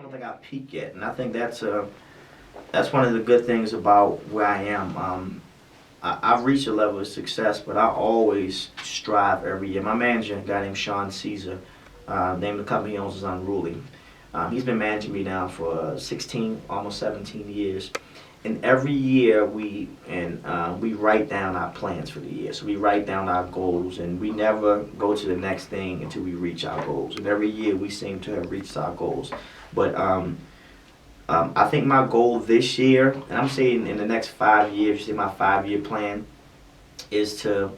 don't think I've peaked yet, and I think that's one of the good things about where I am. I've reached a level of success, but I always strive every year. My manager, a guy named Sean Caesar, name of the company he owns is Unruly. He's been managing me now for 16, almost 17 years. And every year we write down our plans for the year. So we write down our goals, and we never go to the next thing until we reach our goals. And every year we seem to have reached our goals. But I think my goal this year, and I'm saying in the next 5 years, you see my 5-year plan, is to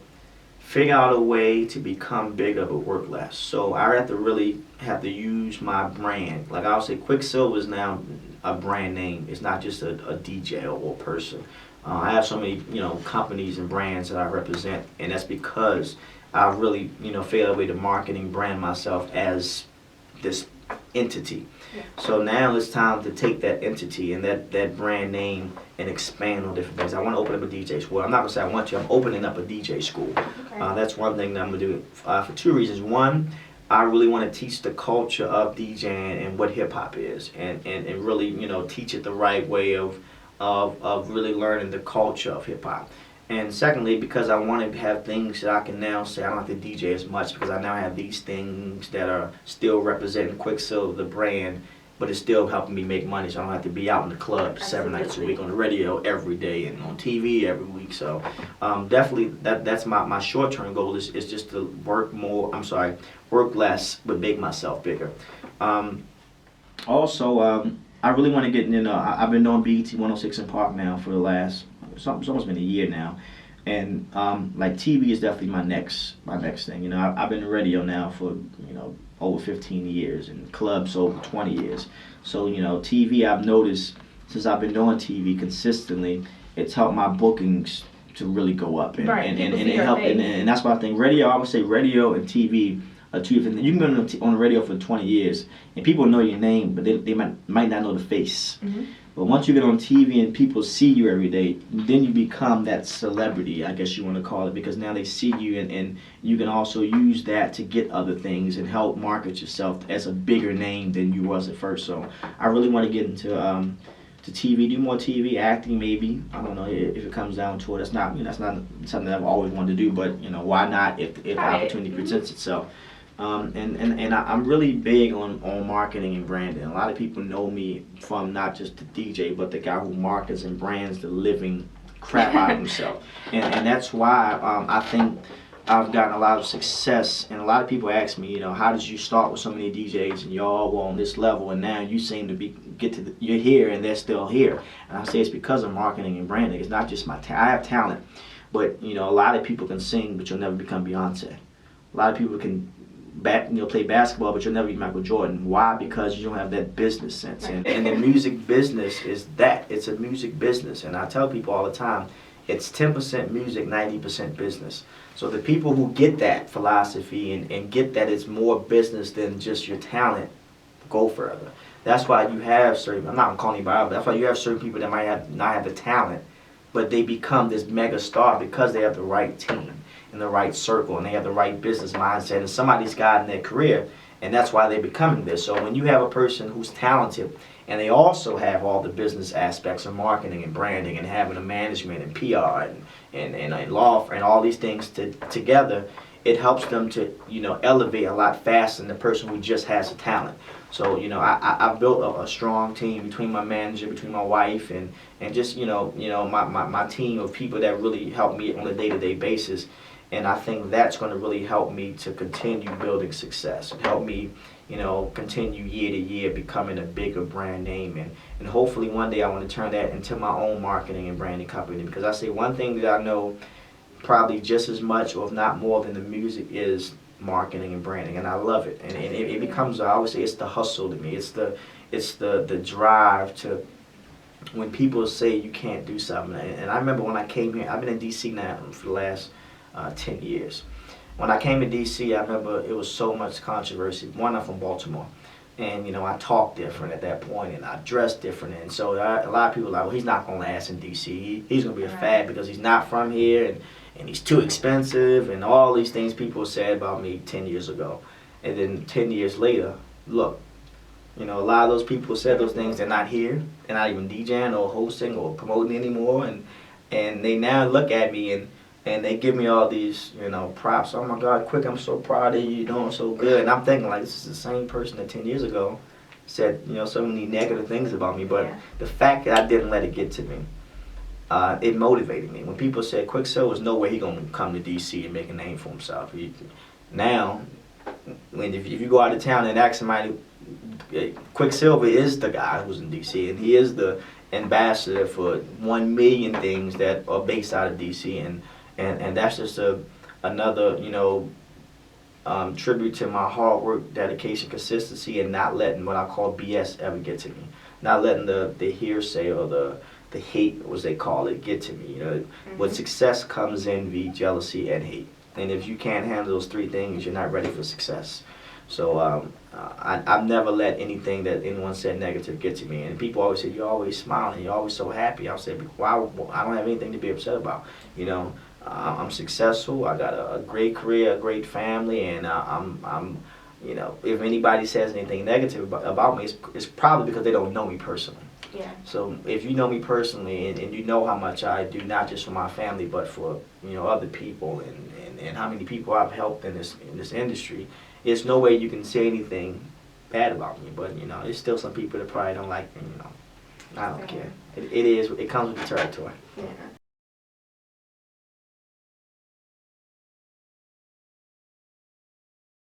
figure out a way to become bigger but work less. So I have to use my brand. Like I'll say, Quicksilva is now a brand name. It's not just a DJ or person. I have so many companies and brands that I represent, and that's because I really figured out a way to marketing brand myself as this entity. Yeah. So now it's time to take that entity and that brand name and expand on different things. I want to open up a DJ school. I'm not going to say I want to. I'm opening up a DJ school. Okay. That's one thing that I'm going to do for 2 reasons. One, I really want to teach the culture of DJing and what hip-hop is, and really teach it the right way of really learning the culture of hip-hop. And secondly, because I want to have things that I can now say I don't have to DJ as much, because I now have these things that are still representing Quicksilva, the brand, but it's still helping me make money, so I don't have to be out in the club 7 nights a week, on the radio every day, and on TV every week. So definitely that's my short-term goal is just to work less but make myself bigger. Also, I really want to get I've been doing BET 106 in Park now for the last, it's almost been a year now, and like TV is definitely my next thing. I've been in radio now for over 15 years, and clubs over 20 years. So TV, I've noticed since I've been doing TV consistently, it's helped my bookings to really go up, and it helped, and that's why I think radio. I would say radio and TV are two different things. You can go on the radio for 20 years, and people know your name, but they might not know the face. Mm-hmm. But once you get on TV and people see you every day, then you become that celebrity, I guess you want to call it, because now they see you, and you can also use that to get other things and help market yourself as a bigger name than you was at first. So I really want to get into to TV, do more TV, acting maybe. I don't know if it comes down to it. That's not something that I've always wanted to do, but why not if the opportunity presents itself. And I'm really big on marketing and branding. A lot of people know me from not just the DJ, but the guy who markets and brands the living crap out of himself. And that's why I think I've gotten a lot of success. And a lot of people ask me, how did you start with so many DJs and y'all were on this level, and now you seem to you're here and they're still here. And I say it's because of marketing and branding. It's not just my talent. I have talent, but a lot of people can sing, but you'll never become Beyonce. A lot of people can play basketball, but you'll never be Michael Jordan. Why? Because you don't have that business sense. And the music business is that. It's a music business. And I tell people all the time, it's 10% music, 90% business. So the people who get that philosophy and get that it's more business than just your talent, go further. That's why you have certain, I'm not calling anybody out, but that's why you have certain people that might not have the talent, but they become this mega star because they have the right team in the right circle, and they have the right business mindset, and somebody's guiding their career, and that's why they're becoming this. So when you have a person who's talented, and they also have all the business aspects of marketing and branding and having a management and PR and law and all these things together, it helps them to elevate a lot faster than the person who just has a talent. So I've built a strong team between my manager, between my wife, and just my team of people that really help me on a day-to-day basis. And I think that's going to really help me to continue building success and help me, continue year to year becoming a bigger brand name. And hopefully one day I want to turn that into my own marketing and branding company. Because I say one thing that I know probably just as much, or if not more than the music, is marketing and branding. And I love it. And it becomes, I always say, it's the hustle to me. It's the drive to, when people say you can't do something. And I remember when I came here, I've been in D.C. now for the last 10 years. When I came to DC, I remember it was so much controversy. One, I'm from Baltimore, and I talk different at that point, and I dress different, and so a lot of people are like, well, he's not going to last in DC. He's going to be a fad because he's not from here, and he's too expensive, and all these things people said about me 10 years ago. And then 10 years later, look, You know, a lot of those people who said those things, they're not here. They're not even DJing or hosting or promoting anymore, and they now look at me and they give me all these, you know, props. Oh my God, Quick, I'm so proud of you. You're doing so good. And I'm thinking like, this is the same person that 10 years ago said, you know, so many negative things about me. But the fact that I didn't let it get to me, it motivated me. When people said Quicksilva was no way he gonna come to DC and make a name for himself. Now, if you go out of town and ask somebody, Quicksilva is the guy who's in DC, and he is the ambassador for 1 million things that are based out of DC, and that's just another, you know, tribute to my hard work, dedication, consistency, and not letting what I call BS ever get to me. Not letting the hearsay or the hate, as they call it, get to me. You know, with success comes envy, jealousy, and hate. And if you can't handle those three things, you're not ready for success. So I've never let anything that anyone said negative get to me. And people always say, you're always smiling, you're always so happy. I'll say, wow, I don't have anything to be upset about. You know, I'm successful. I got a great career, a great family, and I'm you know, if anybody says anything negative about me, it's probably because they don't know me personally. Yeah. So if you know me personally and you know how much I do, not just for my family, but for, you know, other people and how many people I've helped in this industry, there's no way you can say anything bad about me. But, you know, there's still some people that probably don't like me, you know. I don't care. It comes with the territory. Yeah.